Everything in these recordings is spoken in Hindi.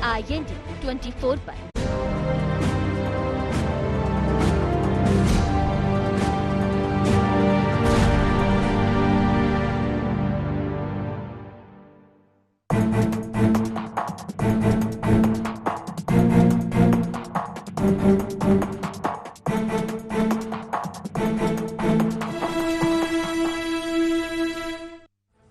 IND 24 पर।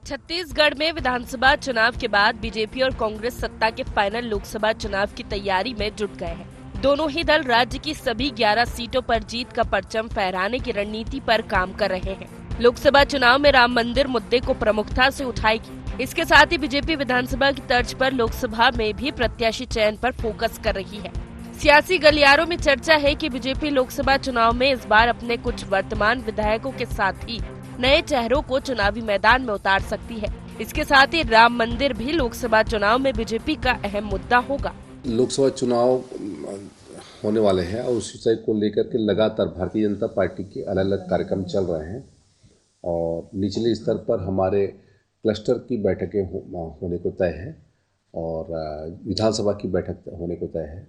छत्तीसगढ़ में विधानसभा चुनाव के बाद बीजेपी और कांग्रेस सत्ता के फाइनल लोकसभा चुनाव की तैयारी में जुट गए हैं। दोनों ही दल राज्य की सभी 11 सीटों पर जीत का परचम फहराने की रणनीति पर काम कर रहे हैं। लोकसभा चुनाव में राम मंदिर मुद्दे को प्रमुखता से उठाएगी। इसके साथ ही बीजेपी विधानसभा की तर्ज पर लोकसभा में भी प्रत्याशी चयन पर फोकस कर रही है। सियासी गलियारों में चर्चा है कि बीजेपी लोकसभा चुनाव में इस बार अपने कुछ वर्तमान विधायकों के साथ ही नए चेहरों को चुनावी मैदान में उतार सकती है। इसके साथ ही राम मंदिर भी लोकसभा चुनाव में बीजेपी का अहम मुद्दा होगा। लोकसभा चुनाव होने वाले हैं और उस विषय को लेकर के लगातार भारतीय जनता पार्टी के अलग अलग कार्यक्रम चल रहे हैं और निचले स्तर पर हमारे क्लस्टर की बैठकें होने को तय है और विधानसभा की बैठक होने को तय है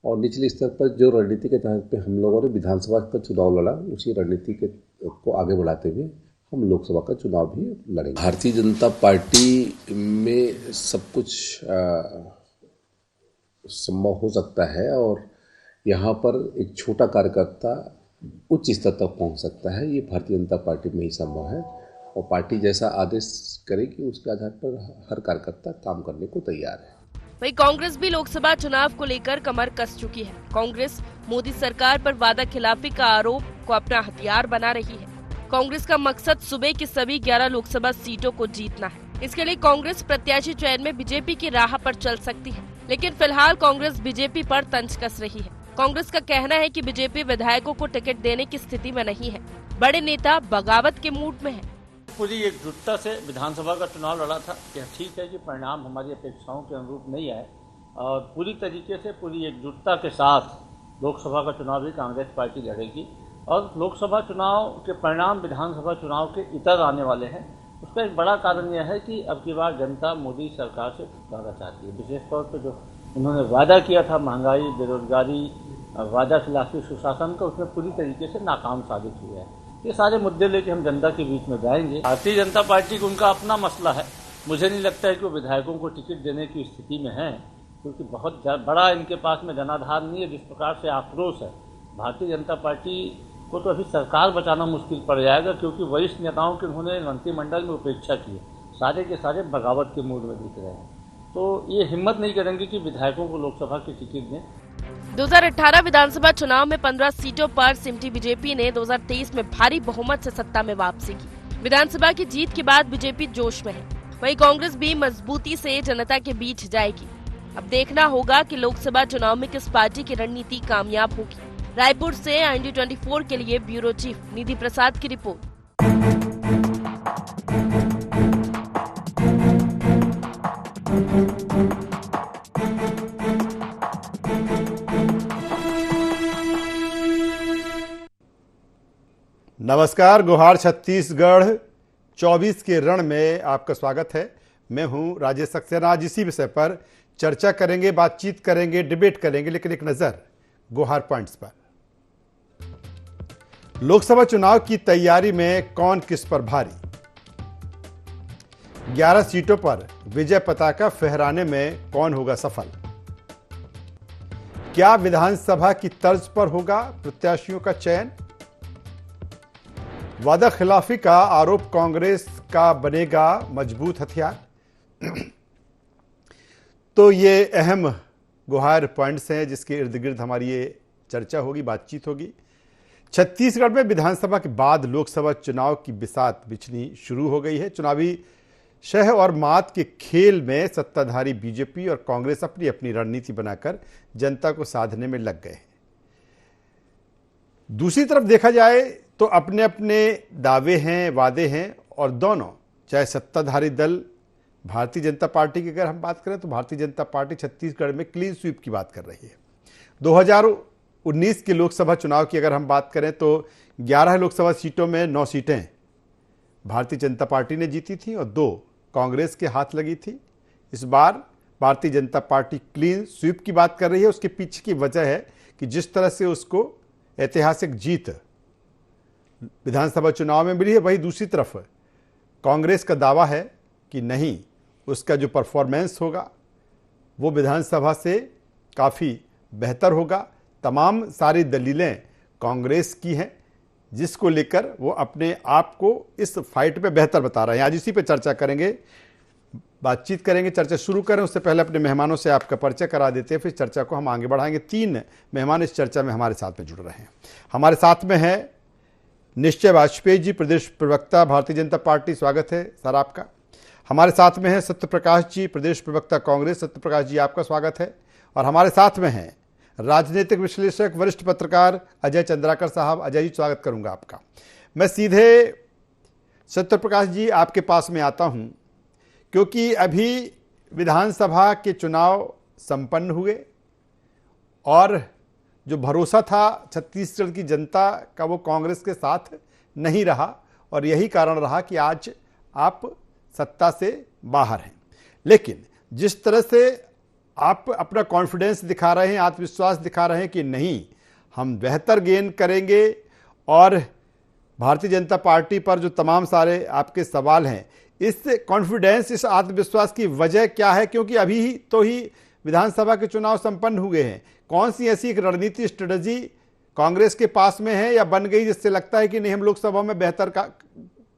और निचले स्तर पर जो रणनीति के तहत पे हम लोगों ने विधानसभा का चुनाव लड़ा, उसी रणनीति को आगे बढ़ाते हुए हम लोकसभा का चुनाव भी लड़ेंगे। भारतीय जनता पार्टी में सब कुछ संभव हो सकता है और यहाँ पर एक छोटा कार्यकर्ता उच्च स्तर तक पहुँच सकता है। ये भारतीय जनता पार्टी में ही संभव है और पार्टी जैसा आदेश करेगी उसके आधार पर हर कार्यकर्ता काम करने को तैयार है। वहीं कांग्रेस भी लोकसभा चुनाव को लेकर कमर कस चुकी है। कांग्रेस मोदी सरकार पर वादा खिलाफी का आरोप को अपना हथियार बना रही है। कांग्रेस का मकसद सूबे की सभी 11 लोकसभा सीटों को जीतना है। इसके लिए कांग्रेस प्रत्याशी चयन में बीजेपी की राह पर चल सकती है, लेकिन फिलहाल कांग्रेस बीजेपी पर तंज कस रही है। कांग्रेस का कहना है कि बीजेपी विधायकों को टिकट देने की स्थिति में नहीं है। बड़े नेता बगावत के मूड में है। पूरी एकजुटता से विधानसभा का चुनाव लड़ा था। यह ठीक है कि परिणाम हमारी अपेक्षाओं के अनुरूप नहीं आए और पूरी तरीके से पूरी एकजुटता के साथ लोकसभा का चुनाव भी कांग्रेस पार्टी लड़ेगी और लोकसभा चुनाव के परिणाम विधानसभा चुनाव के इतर आने वाले हैं। उसका एक बड़ा कारण यह है कि अब की बार जनता मोदी सरकार से छुटकारा चाहती है। विशेष तौर पर जो उन्होंने वादा किया था महंगाई, बेरोजगारी, वादा खिलाफी सुशासन का, उसमें पूरी तरीके से नाकाम साबित हुआ है। ये सारे मुद्दे लेके हम जनता के बीच में जाएंगे। भारतीय जनता पार्टी को उनका अपना मसला है। मुझे नहीं लगता है कि वो विधायकों को टिकट देने की स्थिति में है, क्योंकि बहुत बड़ा इनके पास में जनाधार नहीं है। जिस प्रकार से आक्रोश है भारतीय जनता पार्टी को, तो अभी सरकार बचाना मुश्किल पड़ जाएगा, क्योंकि वरिष्ठ नेताओं की उन्होंने मंत्रिमंडल में उपेक्षा की है। सारे के सारे बगावत के मूड में दिख रहे हैं, तो ये हिम्मत नहीं करेंगे कि विधायकों को लोकसभा की टिकट दें। 2018 विधानसभा चुनाव में 15 सीटों पर सिमटी बीजेपी ने 2023 में भारी बहुमत से सत्ता में वापसी की। विधानसभा की जीत के बाद बीजेपी जोश में है। वहीं कांग्रेस भी मजबूती से जनता के बीच जाएगी। अब देखना होगा कि लोकसभा चुनाव में किस पार्टी की रणनीति कामयाब होगी। रायपुर से IND 24 के लिए ब्यूरो चीफ निधि प्रसाद की रिपोर्ट। नमस्कार, गुहार छत्तीसगढ़ 24 के रण में आपका स्वागत है। मैं हूं राजेश सक्सेना। आज इसी विषय पर चर्चा करेंगे, बातचीत करेंगे, डिबेट करेंगे, लेकिन एक नज़र गुहार पॉइंट्स पर। लोकसभा चुनाव की तैयारी में कौन किस पर भारी? 11 सीटों पर विजय पताका फहराने में कौन होगा सफल? क्या विधानसभा की तर्ज पर होगा प्रत्याशियों का चयन? वादा खिलाफी का आरोप कांग्रेस का बनेगा मजबूत हथियार? तो ये अहम गुहार पॉइंट्स हैं जिसके इर्द गिर्द हमारी ये चर्चा होगी, बातचीत होगी। छत्तीसगढ़ में विधानसभा के बाद लोकसभा चुनाव की बिसात बिछनी शुरू हो गई है। चुनावी शह और मात के खेल में सत्ताधारी बीजेपी और कांग्रेस अपनी अपनी रणनीति बनाकर जनता को साधने में लग गए हैं। दूसरी तरफ देखा जाए तो अपने अपने दावे हैं, वादे हैं और दोनों, चाहे सत्ताधारी दल भारतीय जनता पार्टी की अगर हम बात करें तो भारतीय जनता पार्टी छत्तीसगढ़ में क्लीन स्वीप की बात कर रही है। 2019 के लोकसभा चुनाव की अगर हम बात करें तो 11 लोकसभा सीटों में 9 सीटें भारतीय जनता पार्टी ने जीती थी और 2 कांग्रेस के हाथ लगी थी। इस बार Bharatiya Janata party clean sweep की बात कर रही है। उसके पीछे की वजह है कि जिस तरह से उसको ऐतिहासिक जीत विधानसभा चुनाव में मिली है, वही दूसरी तरफ कांग्रेस का दावा है कि नहीं, उसका जो परफॉर्मेंस होगा वो विधानसभा से काफ़ी बेहतर होगा। तमाम सारी दलीलें कांग्रेस की हैं, जिसको लेकर वो अपने आप को इस फाइट पे बेहतर बता रहे हैं। आज इसी पे चर्चा करेंगे, बातचीत करेंगे। चर्चा शुरू करें उससे पहले अपने मेहमानों से आपका परिचय करा देते हैं, फिर चर्चा को हम आगे बढ़ाएंगे। 3 मेहमान इस चर्चा में हमारे साथ में जुड़ रहे हैं। हमारे साथ में है निश्चय वाजपेयी जी, प्रदेश प्रवक्ता भारतीय जनता पार्टी। स्वागत है सर आपका। हमारे साथ में है सत्य प्रकाश जी, प्रदेश प्रवक्ता कांग्रेस। सत्य प्रकाश जी आपका स्वागत है। और हमारे साथ में हैं राजनीतिक विश्लेषक वरिष्ठ पत्रकार अजय चंद्राकर साहब। अजय जी स्वागत करूंगा आपका। मैं सीधे सत्य प्रकाश जी आपके पास में आता हूं, क्योंकि अभी विधानसभा के चुनाव संपन्न हुए और जो भरोसा था छत्तीसगढ़ की जनता का वो कांग्रेस के साथ नहीं रहा, और यही कारण रहा कि आज आप सत्ता से बाहर हैं। लेकिन जिस तरह से आप अपना कॉन्फिडेंस दिखा रहे हैं, आत्मविश्वास दिखा रहे हैं कि नहीं, हम बेहतर गेन करेंगे, और भारतीय जनता पार्टी पर जो तमाम सारे आपके सवाल हैं, इस कॉन्फिडेंस, इस आत्मविश्वास की वजह क्या है? क्योंकि अभी ही विधानसभा के चुनाव संपन्न हुए हैं। कौन सी ऐसी एक रणनीति, स्ट्रेटजी कांग्रेस के पास में है या बन गई, जिससे लगता है कि नहीं, हम लोकसभा में बेहतर का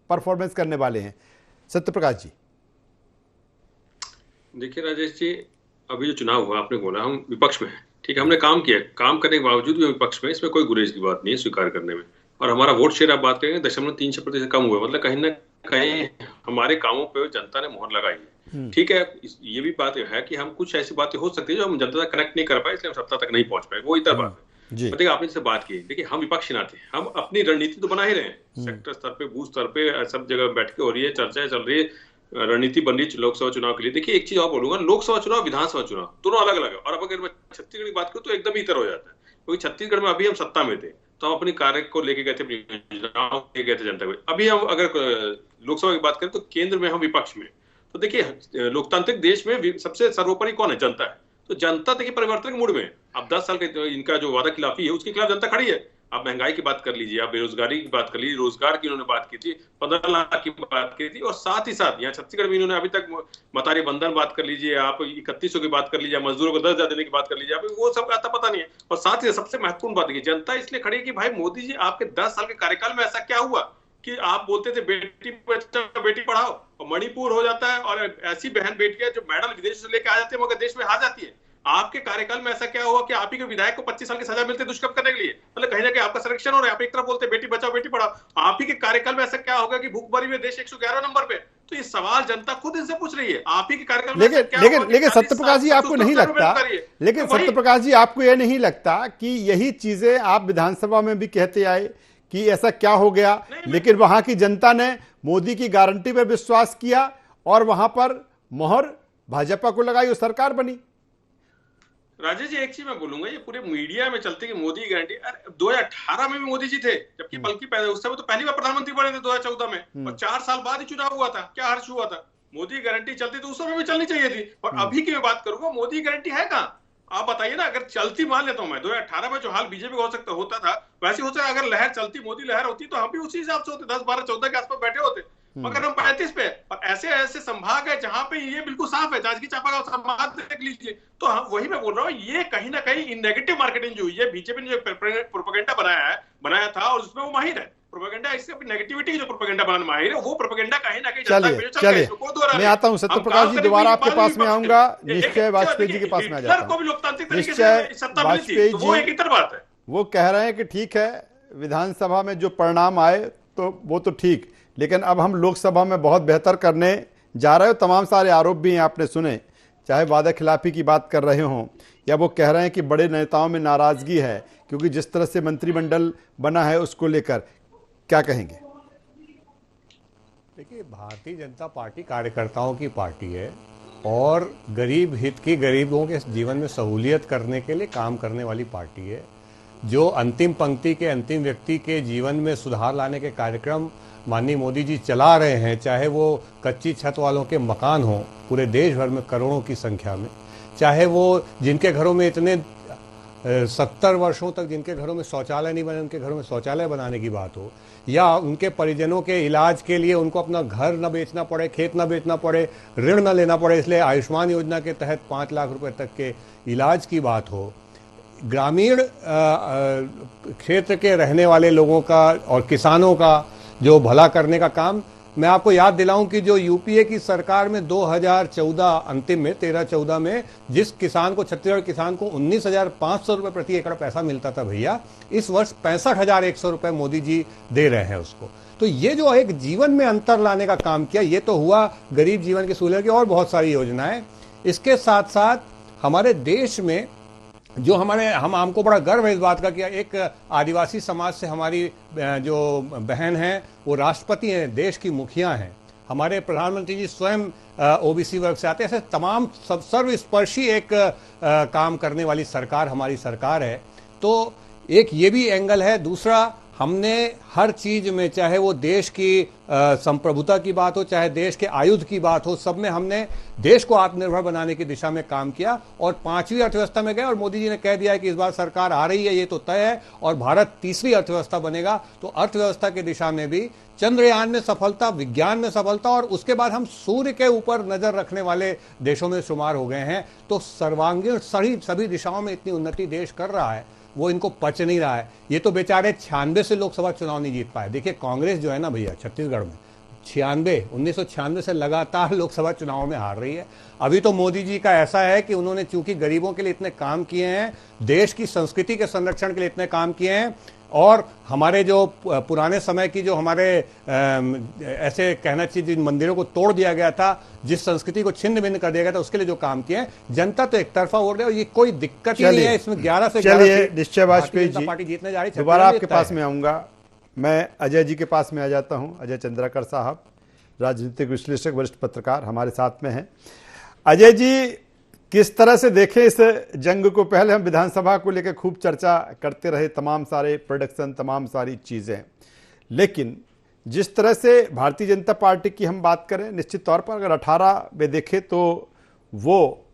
परफॉर्मेंस करने वाले हैं? सत्य प्रकाश जी। देखिए राजेश जी, अभी जो चुनाव हुआ, आपने बोला हम विपक्ष में हैं, ठीक है, हमने काम किया, काम करने के बावजूद भी हम विपक्ष में, इसमें कोई गुरेज की बात नहीं है स्वीकार करने में। और हमारा वोट शेयर आप बात करेंगे 0.36% कम हुआ, मतलब कहीं ना कहीं हमारे कामों पे जनता ने मोहर लगाई है। ठीक है, ये भी बात है कि हम कुछ ऐसी बातें हो सकती है जो हम जनता तक कनेक्ट नहीं कर पाए, इसलिए हम सत्ता तक नहीं पहुंच पाए, वो इतना बात है। देखिए आपने से बात की, देखिए हम विपक्ष ना थे, हम अपनी रणनीति तो बना ही रहे हैं, सेक्टर स्तर पे, बूथ स्तर पे, सब जगह बैठ के हो रही है, चर्चाएं चल रही है, रणनीति बन रही है लोकसभा चुनाव के लिए। देखिए एक चीज और बोलूंगा, लोकसभा चुनाव, विधानसभा चुनाव दोनों अलग अलग है। और अब अगर मैं छत्तीसगढ़ की बात करूं तो एकदम इतर हो जाता है, क्योंकि छत्तीसगढ़ में अभी हम सत्ता में थे तो हम अपनी कार्य को लेके गए थे, अपनी योजनाओं लेके गए थे जनता को। अभी हम अगर लोकसभा की बात करें तो केंद्र में हम विपक्ष में। तो देखिए लोकतांत्रिक देश में सबसे सर्वोपरि कौन है? जनता है। तो जनता देखिए परिवर्तन के मूड में। अब 10 साल के इनका जो वादा खिलाफी है उसके खिलाफ जनता खड़ी है। आप महंगाई की बात कर लीजिए, आप बेरोजगारी की बात कर लीजिए, रोजगार की इन्होंने बात की थी, 15 लाख की बात की थी, और साथ ही साथ यहाँ छत्तीसगढ़ में इन्होंने अभी तक मतारी बंधन बात कर लीजिए, आप 3100 की बात कर लीजिए, मजदूरों को 10,000 देने की बात कर लीजिए, आप वो सब आता पता नहीं है। और साथ ही सबसे महत्वपूर्ण बात है, जनता इसलिए खड़ी है कि भाई मोदी जी आपके 10 साल के कार्यकाल में ऐसा क्या हुआ कि आप बोलते थे बेटी बचाओ बेटी पढ़ाओ, और मणिपुर हो जाता है, और ऐसी बहन बेटियां जो मैडम विदेश से लेकर आ जाती है मगर देश में आ जाती है। आपके कार्यकाल में ऐसा क्या हुआ कि आप ही के विधायक को 25 साल की सजा मिलती है दुष्कर्म करने के लिए? मतलब कहीं ना कहीं आपका संरक्षण हो रहा है, आप एक तरफ बोलते हैं बेटी बचाओ बेटी पढ़ाओ, आप ही के कार्यकाल में ऐसा क्या होगा कि भूखमरी में देश 111 नंबर पे? तो ये सवाल जनता खुद इनसे पूछ रही है, आप ही के कार्यकाल में लेकिन सत्य प्रकाश जी आपको नहीं लगता, लेकिन सत्य प्रकाश जी आपको यह नहीं लगता कि यही चीजें आप विधानसभा में भी कहते आए कि ऐसा क्या हो गया, लेकिन वहां की जनता ने मोदी की गारंटी पर विश्वास किया और वहां पर मोहर भाजपा को लगाई और सरकार बनी? राजेश जी एक चीज मैं बोलूंगा, ये पूरे मीडिया में चलते कि मोदी गारंटी, 2018 में भी मोदी जी थे, जबकि बल्कि उस समय तो पहली बार प्रधानमंत्री बने थे 2014 में, और 4 साल बाद ही चुनाव हुआ था। क्या हर्ष हुआ था? मोदी गारंटी चलती तो उस समय भी चलनी चाहिए थी। और अभी की मैं बात करूंगा, मोदी गारंटी है कहाँ? आप बताइए ना। अगर चलती, मान लेता हूं मैं 2018 में जो हाल बीजेपी का हो सकता होता था वैसे हो सकता, अगर लहर चलती, मोदी लहर होती, तो हम भी उसी हिसाब से होते, 10, 12, 14 के आसपास बैठे होते, मगर हम 35 पे। और ऐसे ऐसे संभाग है जहां पे ये बिल्कुल साफ है, जांजगीर चांपा का संभाग देख लीजिए। तो वही मैं बोल रहा हूँ, ये कहीं ना कहीं नेगेटिव मार्केटिंग जो हुई है, बीजेपी ने जो प्रोपेगेंडा बनाया था, और उसमें वो माहिर है प्रोपेगेंडा, इससे नेगेटिविटी जो प्रोपेगेंडा बनाने माहिर है, वो प्रोपेगेंडा कहीं ना कहीं चलिए मैं आता हूँ सत्य प्रकाश जी, दोबारा आपके पास में आऊंगा। निश्चय वाजपेयी जी के पास में आ जाता हूँ। निश्चय वाजपेयी जी वो कह रहे हैं कि ठीक है, विधानसभा में जो परिणाम आए तो वो तो ठीक, लेकिन अब हम लोकसभा में बहुत बेहतर करने जा रहे हो। तमाम सारे आरोप भी आपने सुने, चाहे वादा खिलाफी की बात कर रहे हों, या वो कह रहे हैं कि बड़े नेताओं में नाराजगी है क्योंकि जिस तरह से मंत्रिमंडल बना है उसको लेकर, क्या कहेंगे? देखिए, भारतीय जनता पार्टी कार्यकर्ताओं की पार्टी है और गरीब हित की, गरीबों के जीवन में सहूलियत करने के लिए काम करने वाली पार्टी है। जो अंतिम पंक्ति के अंतिम व्यक्ति के जीवन में सुधार लाने के कार्यक्रम माननीय मोदी जी चला रहे हैं, चाहे वो कच्ची छत वालों के मकान हों पूरे देश भर में करोड़ों की संख्या में, चाहे वो जिनके घरों में इतने 70 वर्षों तक जिनके घरों में शौचालय नहीं बने उनके घरों में शौचालय बनाने की बात हो, या उनके परिजनों के इलाज के लिए उनको अपना घर न बेचना पड़े, खेत न बेचना पड़े, ऋण न लेना पड़े, इसलिए आयुष्मान योजना के तहत 5 लाख रुपए तक के इलाज की बात हो, ग्रामीण क्षेत्र के रहने वाले लोगों का और किसानों का जो भला करने का काम, मैं आपको याद दिलाऊं कि जो यूपीए की सरकार में 2014 अंतिम में 13-14 में जिस किसान को, छत्तीसगढ़ किसान को 19,500 रुपए प्रति एकड़ पैसा मिलता था भैया, इस वर्ष 65,100 रुपए मोदी जी दे रहे हैं उसको। तो ये जो एक जीवन में अंतर लाने का काम किया, ये तो हुआ गरीब जीवन की सहूलियत की, और बहुत सारी योजनाएं। इसके साथ साथ हमारे देश में जो हमको बड़ा गर्व है इस बात का कि एक आदिवासी समाज से हमारी जो बहन है वो राष्ट्रपति हैं, देश की मुखिया हैं, हमारे प्रधानमंत्री जी स्वयं ओबीसी वर्ग से आते हैं। ऐसे तमाम सर्वस्पर्शी एक काम करने वाली सरकार हमारी सरकार है। तो एक ये भी एंगल है। दूसरा, हमने हर चीज में, चाहे वो देश की संप्रभुता की बात हो, चाहे देश के आयुध की बात हो, सब में हमने देश को आत्मनिर्भर बनाने की दिशा में काम किया और 5वीं अर्थव्यवस्था में गए। और मोदी जी ने कह दिया है कि इस बार सरकार आ रही है, ये तो तय है, और भारत 3री अर्थव्यवस्था बनेगा। तो अर्थव्यवस्था की दिशा में भी चंद्रयान में सफलता, विज्ञान में सफलता, और उसके बाद हम सूर्य के ऊपर नजर रखने वाले देशों में शुमार हो गए हैं। तो सर्वांगीण सभी दिशाओं में इतनी उन्नति देश कर रहा है, वो इनको पच नहीं रहा है। ये तो बेचारे 96 से लोकसभा चुनाव नहीं जीत पाए। देखिए कांग्रेस जो है ना भैया, छत्तीसगढ़ में 1996 से लगातार लोकसभा चुनाव में हार रही है। अभी तो मोदी जी का ऐसा है कि उन्होंने चूंकि गरीबों के लिए इतने काम किए हैं, देश की संस्कृति के संरक्षण के लिए इतने काम किए हैं, और हमारे जो पुराने समय की जो हमारे ऐसे कहना चाहिए जिन मंदिरों को तोड़ दिया गया था, जिस संस्कृति को छिन्न भिन्न कर दिया गया था, उसके लिए जो काम किए हैं, जनता तो एक तरफा वोट दे, और ये कोई दिक्कत ही नहीं है इसमें। 11 से 11 निश्चय वाजपेयी जी पार्टी जीतने जा रही है। दोबारा आपके पास में आऊंगा। मैं अजय जी के पास में आ जाता हूं। अजय चंद्राकर साहब, राजनीतिक विश्लेषक, वरिष्ठ पत्रकार, हमारे साथ में हैं। अजय जी, किस तरह से देखें इस जंग को? पहले हम विधानसभा को लेकर खूब चर्चा करते रहे, तमाम सारे प्रोडक्शन, तमाम सारी चीजें, लेकिन जिस तरह से भारतीय जनता पार्टी की हम बात करें, निश्चित तौर पर अगर 18 में देखें तो वो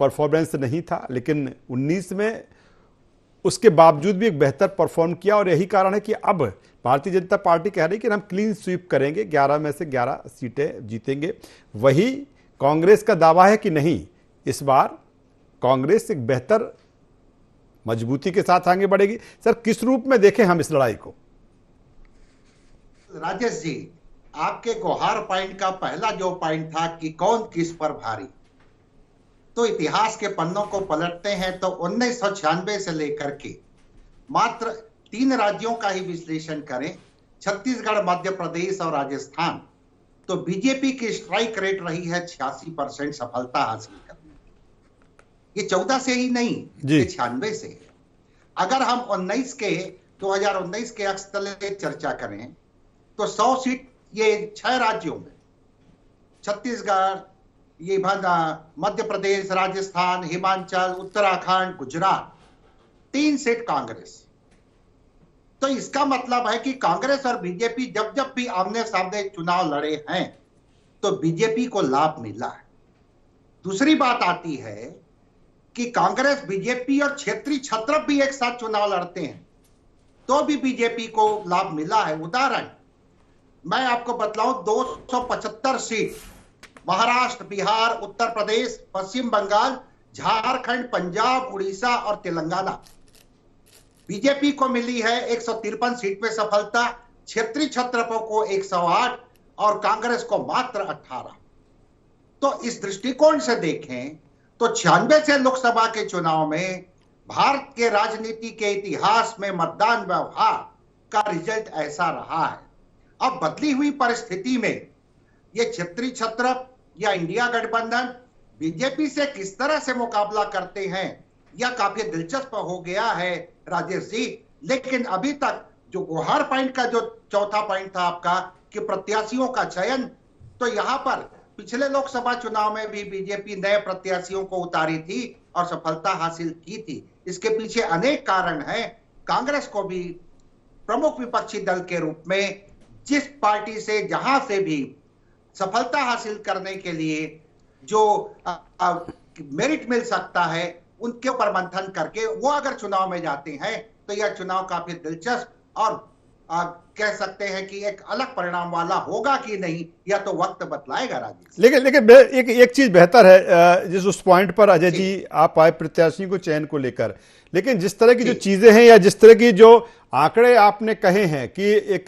परफॉर्मेंस नहीं था, लेकिन 19 में उसके बावजूद भी एक बेहतर परफॉर्म किया। और यही कारण है कि अब भारतीय जनता पार्टी कह रही है कि हम क्लीन स्वीप करेंगे, 11 में से 11 सीटें जीतेंगे। वही कांग्रेस का दावा है कि नहीं, इस बार कांग्रेस एक बेहतर मजबूती के साथ आगे बढ़ेगी। सर, किस रूप में देखें हम इस लड़ाई को? राजेश जी, आपके गुहार पॉइंट का पहला जो पॉइंट था कि कौन किस पर भारी, तो इतिहास के पन्नों को पलटते हैं तो 1996 से लेकर के मात्र 3 राज्यों का ही विश्लेषण करें, छत्तीसगढ़, मध्य प्रदेश और राजस्थान, तो बीजेपी की स्ट्राइक रेट रही है 86% सफलता हासिल करने। ये 14 से ही नहीं, ये 96 से है। अगर हम 2019 के अक्ष तले चर्चा करें तो 100 सीट ये 6 राज्यों में, छत्तीसगढ़, ये मध्य प्रदेश, राजस्थान, हिमाचल, उत्तराखंड, गुजरात, 3 सीट कांग्रेस। तो इसका मतलब है कि कांग्रेस और बीजेपी जब जब भी आमने सामने चुनाव लड़े हैं तो बीजेपी को लाभ मिला है। दूसरी बात आती है कि कांग्रेस, बीजेपी और क्षेत्रीय छत्र भी एक साथ चुनाव लड़ते हैं तो भी बीजेपी को लाभ मिला है। उदाहरण मैं आपको बतलाऊं, 275 सीट महाराष्ट्र, बिहार, उत्तर प्रदेश, पश्चिम बंगाल, झारखंड, पंजाब, उड़ीसा और तेलंगाना, बीजेपी को मिली है 153 सीट में सफलता, क्षेत्रीय छत्रपों को 108 और कांग्रेस को मात्र 18। तो इस दृष्टिकोण से देखें तो 96 से लोकसभा के चुनाव में भारत के राजनीति के इतिहास में मतदान व्यवहार का रिजल्ट ऐसा रहा है। अब बदली हुई परिस्थिति में ये क्षेत्रीय छत्र या इंडिया गठबंधन बीजेपी से किस तरह से मुकाबला करते हैं, यह काफी दिलचस्प हो गया है राजेश जी। लेकिन अभी तक जो गुहार पॉइंट का जो चौथा पॉइंट था आपका कि प्रत्याशियों का चयन, तो यहां पर पिछले लोकसभा चुनाव में भी बीजेपी नए प्रत्याशियों को उतारी थी और सफलता हासिल की थी। इसके पीछे अनेक कारण हैं। कांग्रेस को भी प्रमुख विपक्षी दल के रूप में जिस पार्टी से जहां से भी सफलता हासिल करने के लिए जो मेरिट मिल सकता है, उनके ऊपर मंथन करके वो अगर चुनाव में जाते हैं तो यह चुनाव काफी दिलचस्प और कह सकते हैं कि एक अलग परिणाम वाला होगा कि नहीं, यह तो वक्त बतलाएगा राजेश। लेकिन एक चीज बेहतर है, जिस उस पॉइंट पर अजय जी आप आए प्रत्याशी को चयन को लेकर, लेकिन जिस तरह की जो चीजें हैं या जिस तरह की जो आंकड़े आपने कहे हैं कि एक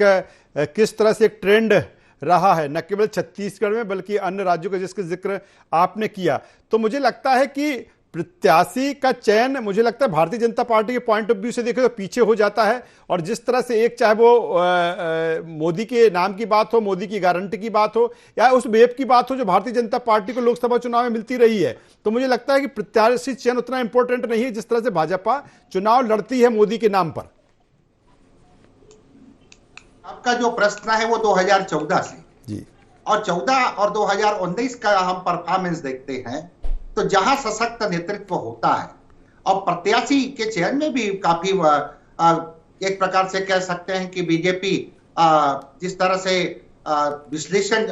किस तरह से एक ट्रेंड रहा है न केवल छत्तीसगढ़ में बल्कि अन्य राज्यों का जिसका जिक्र आपने किया, तो मुझे लगता है कि प्रत्याशी का चयन मुझे लगता है भारतीय जनता पार्टी के पॉइंट ऑफ व्यू से देखें तो पीछे हो जाता है। और जिस तरह से एक चाहे वो मोदी के नाम की बात हो, मोदी की गारंटी की बात हो या उस वेब की बात हो जो भारतीय जनता पार्टी को लोकसभा चुनाव में मिलती रही है, तो मुझे लगता है कि प्रत्याशी चयन उतना इंपॉर्टेंट नहीं है जिस तरह से भाजपा चुनाव लड़ती है मोदी के नाम पर। आपका जो प्रश्न है वो 2014 से जी, और 14 और 2019 का हम परफॉर्मेंस देखते हैं तो जहां सशक्त नेतृत्व होता है और प्रत्याशी के चयन में भी काफी एक प्रकार से कह सकते हैं कि बीजेपी जिस तरह से विश्लेषण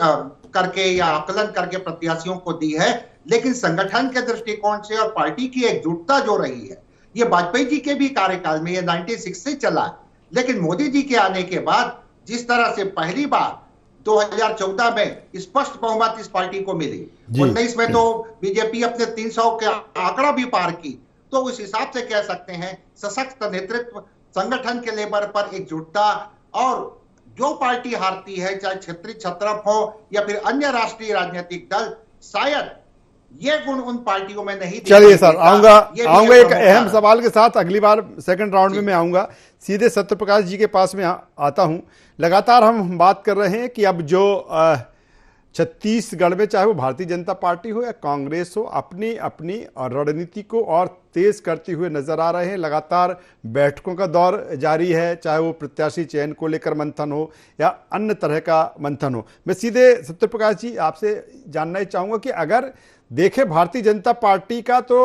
करके या आकलन करके प्रत्याशियों को दी है, लेकिन संगठन के दृष्टिकोण से और पार्टी की एकजुटता जो रही है, ये वाजपेयी जी के भी कार्यकाल में ये 96 से चला है, लेकिन मोदी जी के आने के बाद जिस तरह से पहली बार 2014 में स्पष्ट बहुमत इस पार्टी को मिली, 19 में तो बीजेपी अपने 300 के आंकड़ा भी पार की, तो उस हिसाब से कह सकते हैं सशक्त नेतृत्व, संगठन के लेवल पर एकजुटता, और जो पार्टी हारती है चाहे क्षेत्रीय छत्रप हो या फिर अन्य राष्ट्रीय राजनीतिक दल, शायद ये गुण उन पार्टियों में नहीं। चलिए सर, आऊंगा एक अहम सवाल के साथ, अगली बार सेकंड राउंड में मैं आऊंगा, सीधे सत्यप्रकाश जी के पास में आता हूं। लगातार हम बात कर रहे हैं कि अब जो छत्तीसगढ़ में चाहे वो भारतीय जनता पार्टी हो या कांग्रेस हो, अपनी अपनी रणनीति को और तेज करते हुए नजर आ रहे हैं। लगातार बैठकों का दौर जारी है, चाहे वो प्रत्याशी चयन को लेकर मंथन हो या अन्य तरह का मंथन हो। मैं सीधे सत्यप्रकाश जी आपसे जानना ही चाहूंगा कि अगर देखें भारतीय जनता पार्टी का तो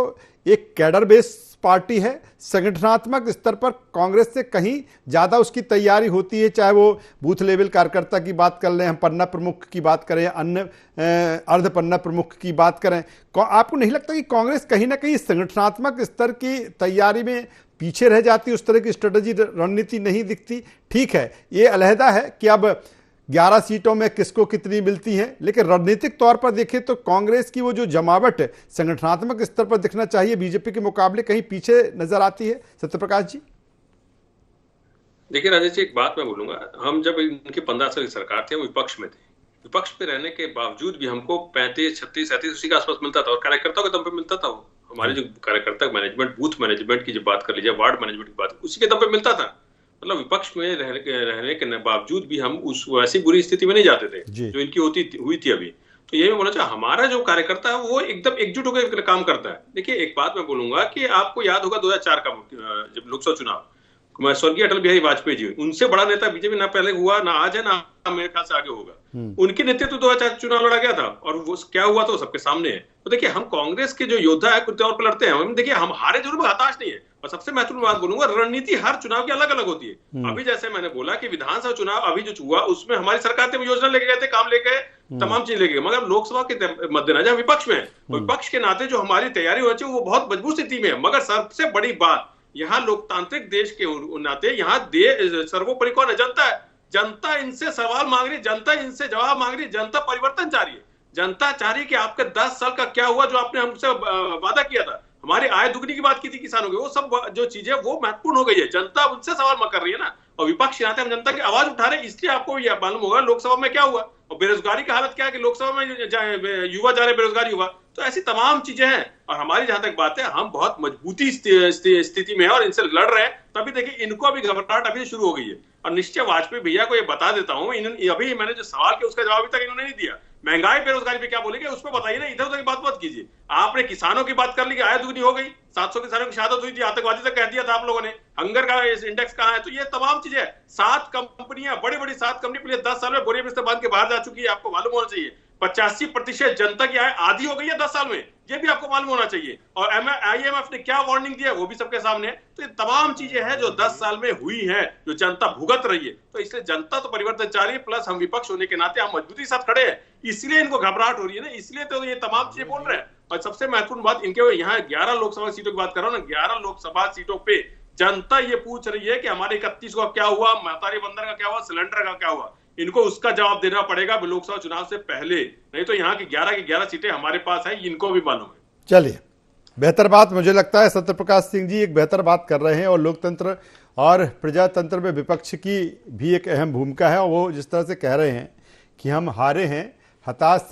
एक कैडर बेस पार्टी है, संगठनात्मक स्तर पर कांग्रेस से कहीं ज्यादा उसकी तैयारी होती है, चाहे वो बूथ लेवल कार्यकर्ता की बात कर लें, हम पन्ना प्रमुख की बात करें, अन्य अर्ध पन्ना प्रमुख की बात करें, आपको नहीं लगता कि कांग्रेस कहीं ना कहीं संगठनात्मक स्तर की तैयारी में पीछे रह जाती, उस तरह की स्ट्रेटेजी रणनीति नहीं दिखती? ठीक है, ये अलहदा है कि अब 11 सीटों में किसको कितनी मिलती हैं, लेकिन रणनीतिक तौर पर देखें तो कांग्रेस की वो जो जमावट संगठनात्मक स्तर पर दिखना चाहिए बीजेपी के मुकाबले कहीं पीछे नजर आती है। सत्यप्रकाश जी देखिए राजेश जी, एक बात मैं बोलूंगा, हम जब इनके 15 साल की सरकार थी, हम विपक्ष में थे, विपक्ष पे रहने के बावजूद भी हमको 35, 36, 37 उसी के आसपास मिलता था और कार्यकर्ताओं के दम पे मिलता था। वो हमारे जो कार्यकर्ता मैनेजमेंट, बूथ मैनेजमेंट की जब बात कर लीजिए, वार्ड मैनेजमेंट की बात, उसी के दम पे मिलता था। मतलब विपक्ष में रहने के बावजूद भी हम उस वैसी बुरी स्थिति में नहीं जाते थे जो इनकी हुई थी अभी। तो यही मैं बोलना चाहूँ, हमारा जो कार्यकर्ता है वो एकदम एकजुट होकर काम करता है। देखिए एक बात मैं बोलूंगा कि आपको याद होगा 2004 का जब लोकसभा चुनाव, स्वर्गीय अटल बिहारी वाजपेयी जी, उनसे बड़ा नेता बीजेपी ना पहले हुआ, ना आज है, ना मेरे ख्याल से आगे होगा। उनके नेतृत्व 2004 चुनाव लड़ा गया था और वो क्या हुआ तो सबके सामने है। तो देखिए हम कांग्रेस के जो योद्धा है कुछ तौर पर लड़ते हैं, हम देखिए हम हारे जरूर, हताश नहीं है। और सबसे महत्वपूर्ण बात बोलूंगा, रणनीति हर चुनाव की अलग अलग होती है। अभी जैसे मैंने बोला कि विधानसभा चुनाव अभी जो हुआ उसमें हमारी सरकार ने योजना लेके गए थे, काम लेके तमाम चीज लेके गए, मगर लोकसभा के मद्देनजर विपक्ष में, विपक्ष के नाते जो हमारी तैयारी होनी चाहिए वो बहुत मजबूत स्थिति में है। मगर सबसे बड़ी बात, यहाँ लोकतांत्रिक देश के नाते यहाँ सर्वोपरि कौन है? जनता है। जनता इनसे सवाल मांग रही, जनता इनसे जवाब मांग रही, जनता परिवर्तन चाह रही है। जनता चाह रही है कि आपके 10 साल का क्या हुआ जो आपने हमसे वादा किया था। हमारी आय दुगनी की बात की थी किसानों की, वो सब जो चीजें वो महत्वपूर्ण हो गई है। जनता उनसे सवाल कर रही है ना, और विपक्ष के नाते हम जनता की आवाज उठा रहे हैं। इसलिए आपको यह मालूम होगा लोकसभा में क्या हुआ और बेरोजगारी की हालत क्या है कि लोकसभा में युवा जा रहे, बेरोजगारी हुआ। तो ऐसी तमाम चीजें हैं और हमारी जहां तक बात है, हम बहुत मजबूती स्थिति में है और इनसे लड़ रहे हैं। तभी देखिए इनको अभी घबराहट अभी शुरू हो गई है। और निश्चय वाजपेयी भैया को ये बता देता हूं, अभी मैंने जो सवाल किया उसका जवाब अभी तक इन्होंने नहीं दिया। महंगाई बेरोजगारी पे क्या बोलेंगे उस पर बताइए ना, इधर उधर की बात मत कीजिए। आपने किसानों की बात कर ली कि आय दुगनी हो गई, 700 किसानों की शहादत हुई थी, आतंकवादी तक कह दिया था आप लोगों ने। हंगर का इंडेक्स कहां है? तो ये तमाम चीजें, 7 कंपनियां, बड़ी बड़ी 7 कंपनी पिछले 10 साल में बोरियत में बांध के बाहर जा चुकी है, आपको मालूम होना चाहिए। 85% जनता की आय आधी हो गई है 10 साल में, ये भी आपको मालूम होना चाहिए। और IMF ने क्या वार्निंग दिया वो भी सबके सामने है। तो ये तमाम चीजें हैं जो 10 साल में हुई है, जो जनता भुगत रही है। तो इसलिए जनता तो परिवर्तन चाह रही है, प्लस हम विपक्ष होने के नाते हम मजबूती के साथ खड़े हैं, इसलिए इनको घबराहट हो रही है ना, इसलिए तो ये तमाम चीजें बोल रहे हैं। और सबसे महत्वपूर्ण बात, इनके यहाँ 11 लोकसभा सीटों की बात कर रहा हूँ ना, 11 लोकसभा सीटों पे जनता ये पूछ रही है कि हमारे 31 का क्या हुआ, महतारी बंदर का क्या हुआ, सिलेंडर का क्या हुआ। इनको उसका जवाब देना पड़ेगा लोकसभा चुनाव से पहले, नहीं तो यहाँ की 11 सीटें हमारे पास हैं, इनको भी मालूम है। चलिए, बेहतर बात मुझे लगता है सत्य प्रकाश सिंह जी एक बेहतर बात कर रहे हैं, और लोकतंत्र और प्रजातंत्र में विपक्ष की भी एक अहम भूमिका है। और वो जिस तरह से कह रहे हैं कि हम हारे हैं, हताश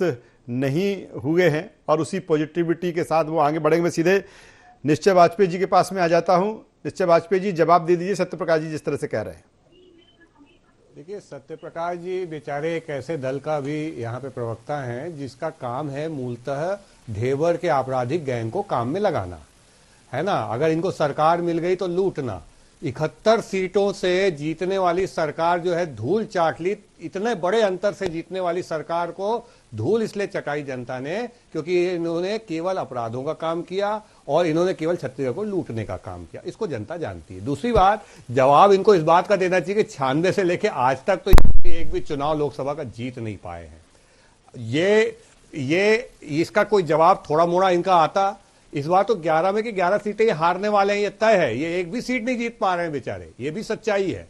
नहीं हुए हैं, और उसी पॉजिटिविटी के साथ वो आगे बढ़ेंगे। मैं सीधे निश्चय वाजपेयी जी के पास में आ जाता हूँ। निश्चय वाजपेयी जी, जवाब दे दीजिए सत्य प्रकाश जी जिस तरह से कह रहे हैं। देखिए, सत्य प्रकाश जी बेचारे एक ऐसे दल का भी यहाँ पे प्रवक्ता हैं जिसका काम है मूलतः ढेबर के आपराधिक गैंग को काम में लगाना, है ना। अगर इनको सरकार मिल गई तो लूटना। 71 सीटों से जीतने वाली सरकार जो है धूल चाट ली। इतने बड़े अंतर से जीतने वाली सरकार को धूल इसलिए चटाई जनता ने क्योंकि इन्होंने केवल अपराधों का काम किया और इन्होंने केवल छत्तीसगढ़ को लूटने का काम किया। इसको जनता जानती है। दूसरी बात, जवाब इनको इस बात का देना चाहिए कि 96 से लेके आज तक तो एक भी चुनाव लोकसभा का जीत नहीं पाए हैं। ये इसका कोई जवाब थोड़ा मोड़ा इनका आता। इस बार तो 11 में की 11 सीटें ये हारने वाले हैं, ये तय है। ये एक भी सीट नहीं जीत पा रहे हैं बेचारे, ये भी सच्चाई है।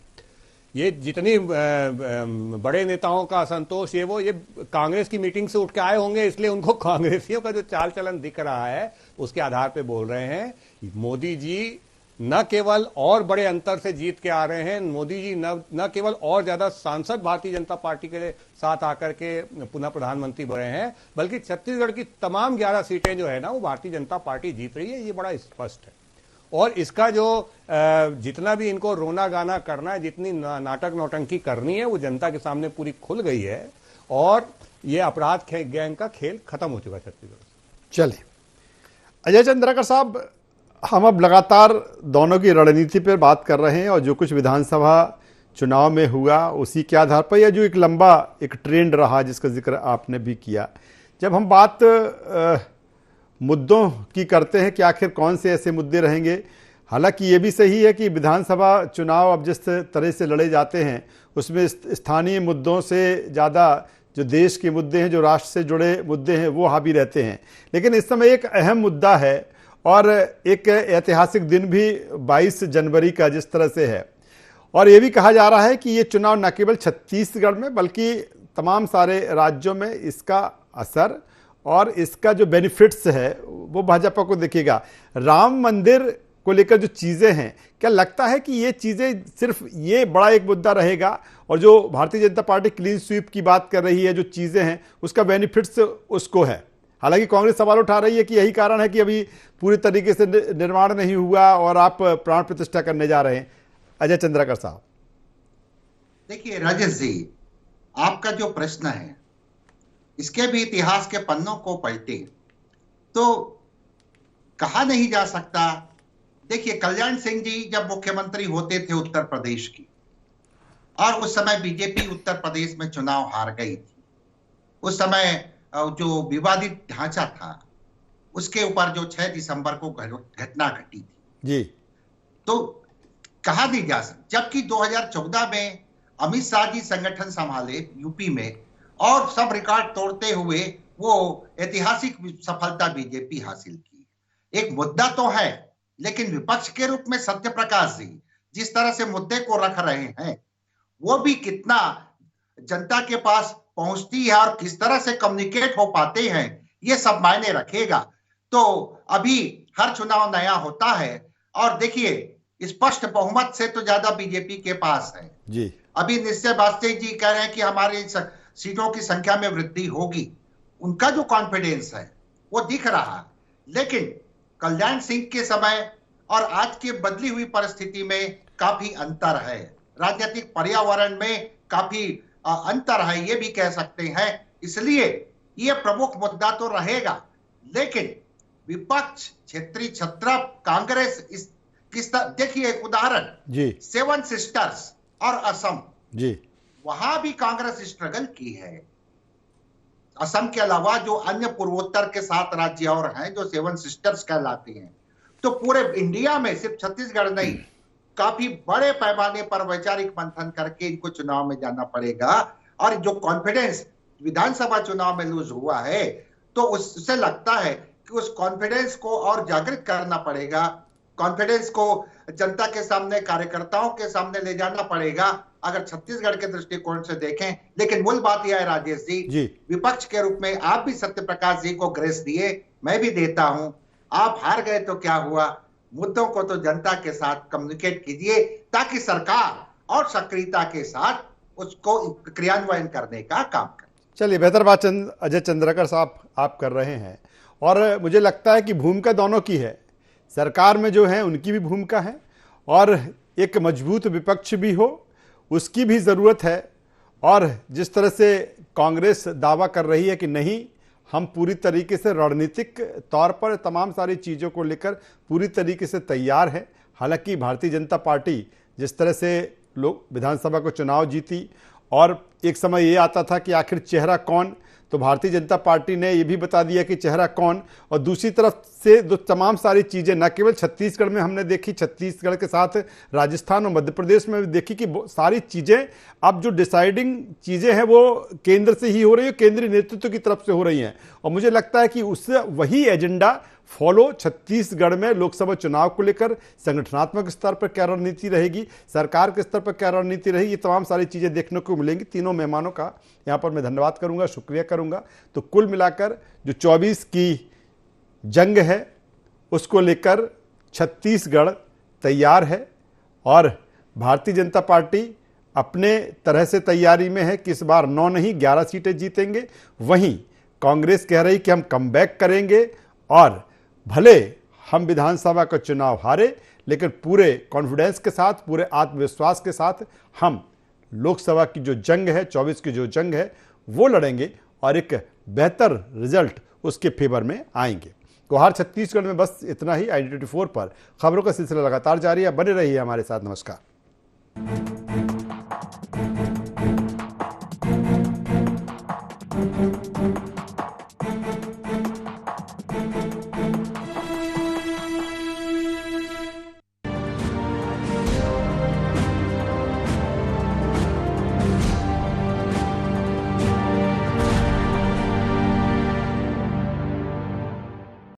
ये जितनी बड़े नेताओं का असंतोष ये कांग्रेस की मीटिंग से उठ के आए होंगे, इसलिए उनको कांग्रेसियों का जो चाल चलन दिख रहा है उसके आधार पे बोल रहे हैं। मोदी जी न केवल और बड़े अंतर से जीत के आ रहे हैं, मोदी जी न केवल और ज्यादा सांसद भारतीय जनता पार्टी के साथ आकर के पुनः प्रधानमंत्री बने हैं, बल्कि छत्तीसगढ़ की तमाम 11 सीटें जो है ना वो भारतीय जनता पार्टी जीत रही है। ये बड़ा स्पष्ट है। और इसका जो जितना भी इनको रोना गाना करना है, जितनी नाटक नौटंकी करनी है, वो जनता के सामने पूरी खुल गई है और ये अपराध गैंग का खेल खत्म हो चुका है छत्तीसगढ़। चलिए, अजय चंद्राकर साहब, हम अब लगातार दोनों की रणनीति पर बात कर रहे हैं और जो कुछ विधानसभा चुनाव में हुआ उसी के आधार पर यह जो एक लंबा एक ट्रेंड रहा जिसका जिक्र आपने भी किया। जब हम बात मुद्दों की करते हैं कि आखिर कौन से ऐसे मुद्दे रहेंगे, हालांकि ये भी सही है कि विधानसभा चुनाव अब जिस तरह से लड़े जाते हैं उसमें स्थानीय मुद्दों से ज़्यादा जो देश के मुद्दे हैं, जो राष्ट्र से जुड़े मुद्दे हैं, वो हावी रहते हैं। लेकिन इस समय एक अहम मुद्दा है और एक ऐतिहासिक दिन भी 22 जनवरी का जिस तरह से है, और ये भी कहा जा रहा है कि ये चुनाव न केवल छत्तीसगढ़ में बल्कि तमाम सारे राज्यों में इसका असर और इसका जो बेनिफिट्स है वो भाजपा को दिखेगा। राम मंदिर को लेकर जो चीज़ें हैं, क्या लगता है कि ये चीज़ें सिर्फ ये बड़ा एक मुद्दा रहेगा और जो Bharatiya Janata party clean sweep की बात कर रही है, जो चीज़ें हैं उसका बेनिफिट्स उसको है? हालांकि कांग्रेस सवाल उठा रही है कि यही कारण है कि अभी पूरी तरीके से निर्माण नहीं हुआ और आप प्राण प्रतिष्ठा करने जा रहे हैं। अजय चंद्राकर साहब, देखिए राजेश जी, आपका जो प्रश्न है इसके भी इतिहास के पन्नों को पलटे तो कहा नहीं जा सकता। देखिए, कल्याण सिंह जी जब मुख्यमंत्री होते थे उत्तर प्रदेश की, और उस समय बीजेपी उत्तर प्रदेश में चुनाव हार गई थी। उस समय जो विवादित ढांचा था उसके ऊपर जो 6 दिसंबर को घटना घटी थी जी, तो कहा नहीं जा सकता। जबकि 2014 में अमित शाह जी संगठन संभाले यूपी में और सब रिकॉर्ड तोड़ते हुए वो ऐतिहासिक सफलता बीजेपी हासिल की। एक मुद्दा तो है, लेकिन विपक्ष के रूप में सत्य प्रकाश जी जिस तरह से मुद्दे को रख रहे हैं वो भी कितना जनता के पास पहुंचती है और किस तरह से कम्युनिकेट हो पाते हैं, ये सब मायने रखेगा। तो अभी हर चुनाव नया होता है और देखिए स्पष्ट बहुमत से तो ज्यादा बीजेपी के पास है जी। अभी निश्चय वाजपेयी जी कह रहे हैं कि हमारी सीटों की संख्या में वृद्धि होगी, उनका जो कॉन्फिडेंस है वो दिख रहा है। लेकिन कल्याण सिंह के समय और आज की बदली हुई परिस्थिति में काफी अंतर है, राजनीतिक पर्यावरण में काफी अंतर है, ये भी कह सकते हैं। इसलिए ये प्रमुख मुद्दा तो रहेगा, लेकिन विपक्ष क्षेत्रीय छत्र कांग्रेस देखिए एक उदाहरण जी, 7 सिस्टर्स और असम जी, वहां भी कांग्रेस स्ट्रगल की है असम के अलावा जो अन्य पूर्वोत्तर के 7 राज्य और हैं जो 7 सिस्टर्स कहलाती हैं, तो पूरे इंडिया में सिर्फ छत्तीसगढ़ नहीं, काफी बड़े पैमाने पर वैचारिक मंथन करके इनको चुनाव में जाना पड़ेगा। और जो कॉन्फिडेंस विधानसभा चुनाव में लूज हुआ है, तो उससे लगता है कि उस कॉन्फिडेंस को और जागृत करना पड़ेगा, कॉन्फिडेंस को जनता के सामने, कार्यकर्ताओं के सामने ले जाना पड़ेगा, अगर छत्तीसगढ़ के दृष्टिकोण से देखें। लेकिन मूल बात यह है राजेश जी, विपक्ष के रूप में आप भी सत्यप्रकाश जी को ग्रेस दिए, मैं भी देता हूं। आप हार गए तो क्या हुआ, मुद्दों को तो जनता के साथ कम्युनिकेट कीजिए ताकि सरकार और सक्रियता के साथ उसको क्रियान्वयन करने का काम करें। चलिए, बेहतर बात अजय चंद्रकर साहब आप कर रहे हैं, और मुझे लगता है कि भूमिका दोनों की है। सरकार में जो है उनकी भी भूमिका है, और एक मजबूत विपक्ष भी हो उसकी भी ज़रूरत है। और जिस तरह से कांग्रेस दावा कर रही है कि नहीं, हम पूरी तरीके से रणनीतिक तौर पर तमाम सारी चीज़ों को लेकर पूरी तरीके से तैयार है। हालांकि भारतीय जनता पार्टी जिस तरह से लोग विधानसभा को चुनाव जीती, और एक समय ये आता था कि आखिर चेहरा कौन, तो भारतीय जनता पार्टी ने ये भी बता दिया कि चेहरा कौन। और दूसरी तरफ से जो तमाम सारी चीज़ें न केवल छत्तीसगढ़ में हमने देखी, छत्तीसगढ़ के साथ राजस्थान और मध्य प्रदेश में भी देखी कि सारी चीज़ें अब जो डिसाइडिंग चीज़ें हैं वो केंद्र से ही हो रही है, केंद्रीय नेतृत्व की तरफ से हो रही हैं। और मुझे लगता है कि उससे वही एजेंडा फॉलो छत्तीसगढ़ में लोकसभा चुनाव को लेकर संगठनात्मक स्तर पर क्या रणनीति रहेगी, सरकार के स्तर पर क्या रणनीति रहेगी, ये तमाम सारी चीज़ें देखने को मिलेंगी। तीनों मेहमानों का यहाँ पर मैं धन्यवाद करूँगा, शुक्रिया करूँगा। तो कुल मिलाकर जो 24 की जंग है उसको लेकर छत्तीसगढ़ तैयार है, और भारतीय जनता पार्टी अपने तरह से तैयारी में है कि इस बार 9 नहीं 11 सीटें जीतेंगे। वहीं कांग्रेस कह रही कि हम कमबैक करेंगे, और भले हम विधानसभा का चुनाव हारे लेकिन पूरे कॉन्फिडेंस के साथ, पूरे आत्मविश्वास के साथ हम लोकसभा की जो जंग है, 24 की जो जंग है वो लड़ेंगे, और एक बेहतर रिजल्ट उसके फेवर में आएंगे। गुहार छत्तीसगढ़ में बस इतना ही। ID24 पर खबरों का सिलसिला लगातार जारी है, बने रहिए हमारे साथ। नमस्कार।